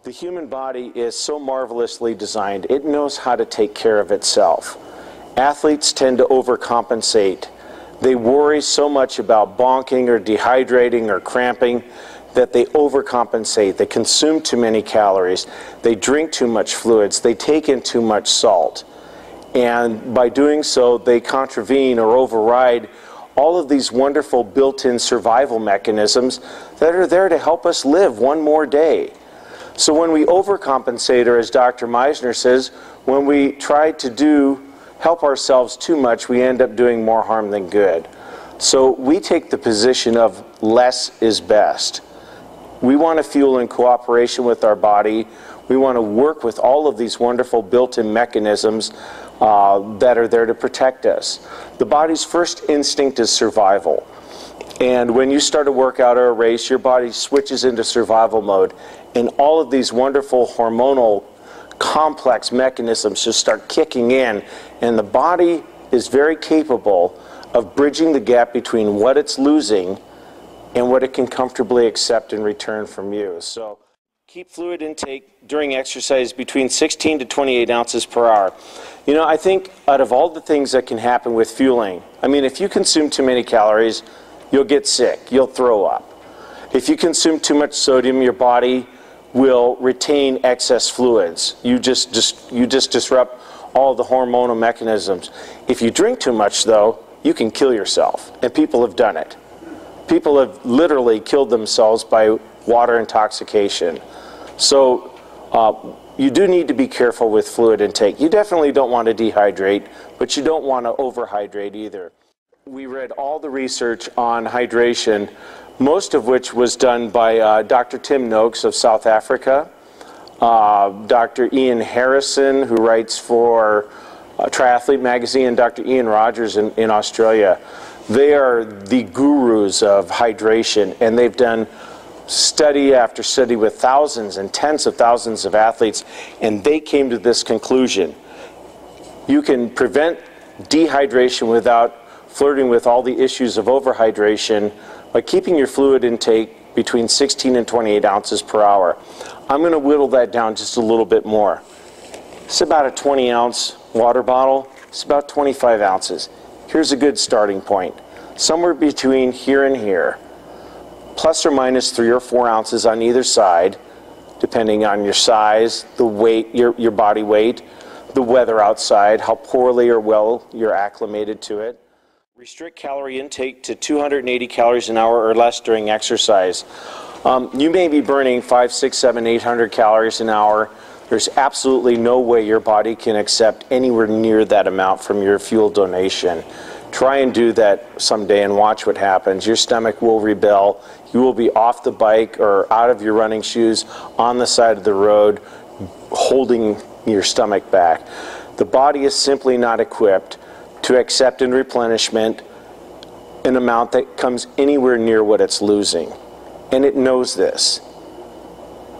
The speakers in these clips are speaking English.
The human body is so marvelously designed. It knows how to take care of itself. Athletes tend to overcompensate. They worry so much about bonking or dehydrating or cramping that they overcompensate. They consume too many calories. They drink too much fluids. They take in too much salt. And by doing so, they contravene or override all of these wonderful built-in survival mechanisms that are there to help us live one more day. So when we overcompensate, or as Dr. Meisner says, when we try to help ourselves too much, we end up doing more harm than good. So we take the position of less is best. We want to fuel in cooperation with our body. We want to work with all of these wonderful built-in mechanisms that are there to protect us. The body's first instinct is survival. And when you start a workout or a race, your body switches into survival mode. And all of these wonderful hormonal complex mechanisms just start kicking in. And the body is very capable of bridging the gap between what it's losing and what it can comfortably accept in return from you. So keep fluid intake during exercise between 16 to 28 ounces per hour. You know, I think out of all the things that can happen with fueling, I mean, if you consume too many calories, you'll get sick, you'll throw up. If you consume too much sodium, your body will retain excess fluids. You just disrupt all the hormonal mechanisms. If you drink too much, though, you can kill yourself, and people have done it. People have literally killed themselves by water intoxication. So you do need to be careful with fluid intake. You definitely don't want to dehydrate, but you don't want to overhydrate either. We read all the research on hydration, most of which was done by Dr. Tim Noakes of South Africa, Dr. Ian Harrison, who writes for Triathlete Magazine, and Dr. Ian Rogers in Australia. They are the gurus of hydration, and they've done study after study with thousands and tens of thousands of athletes, and they came to this conclusion. You can prevent dehydration without flirting with all the issues of overhydration by keeping your fluid intake between 16 and 28 ounces per hour. I'm going to whittle that down just a little bit more. It's about a 20-ounce water bottle. It's about 25 ounces. Here's a good starting point. Somewhere between here and here, plus or minus 3 or 4 ounces on either side, depending on your size, the weight, your body weight, the weather outside, how poorly or well you're acclimated to it. Restrict calorie intake to 280 calories an hour or less during exercise. You may be burning 500, 600, 700, 800 calories an hour. There's absolutely no way your body can accept anywhere near that amount from your fuel donation. Try and do that someday and watch what happens. Your stomach will rebel. You will be off the bike or out of your running shoes on the side of the road holding your stomach back. The body is simply not equipped to accept in replenishment an amount that comes anywhere near what it's losing. And it knows this.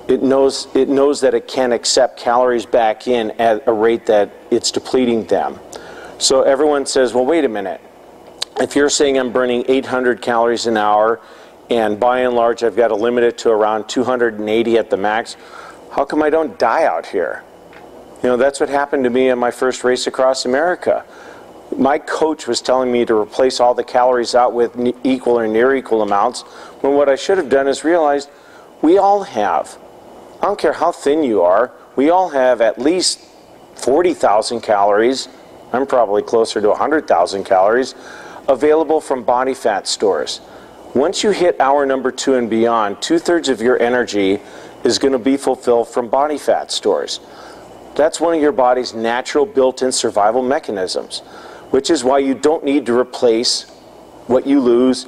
It knows that it can accept calories back in at a rate that it's depleting them. So everyone says, well, wait a minute. If you're saying I'm burning 800 calories an hour, and by and large I've got to limit it to around 280 at the max, how come I don't die out here? You know, that's what happened to me in my first race across America. My coach was telling me to replace all the calories out with equal or near equal amounts, when what I should have done is realized we all have, I don't care how thin you are, we all have at least 40,000 calories, I'm probably closer to 100,000 calories, available from body fat stores. Once you hit hour number 2 and beyond, 2/3 of your energy is going to be fulfilled from body fat stores. That's one of your body's natural built-in survival mechanisms, which is why you don't need to replace what you lose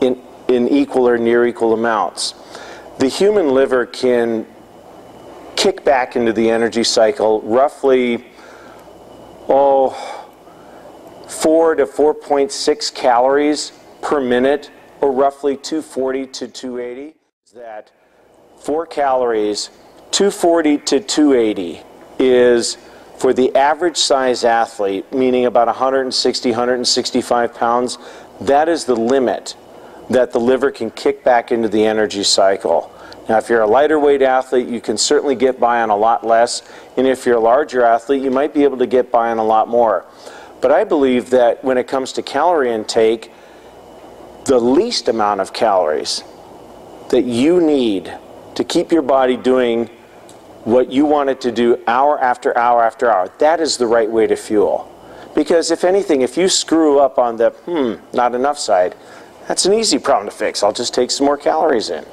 in equal or near equal amounts. The human liver can kick back into the energy cycle roughly 4 to 4.6 calories per minute, or roughly 240 to 280. That 4 calories, 240 to 280 is, for the average size athlete, meaning about 160, 165 pounds, that is the limit that the liver can kick back into the energy cycle. Now, if you're a lighter weight athlete, you can certainly get by on a lot less, and if you're a larger athlete, you might be able to get by on a lot more. But I believe that when it comes to calorie intake, the least amount of calories that you need to keep your body doing what you want it to do hour after hour after hour, that is the right way to fuel. Because if anything, if you screw up on the not enough side, that's an easy problem to fix. I'll just take some more calories in.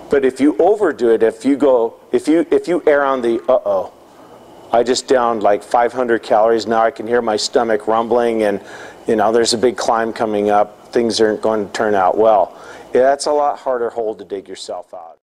But if you overdo it, if you err on the I just downed like 500 calories, now I can hear my stomach rumbling, and there's a big climb coming up, things aren't going to turn out well. Yeah, that's a lot harder hole to dig yourself out.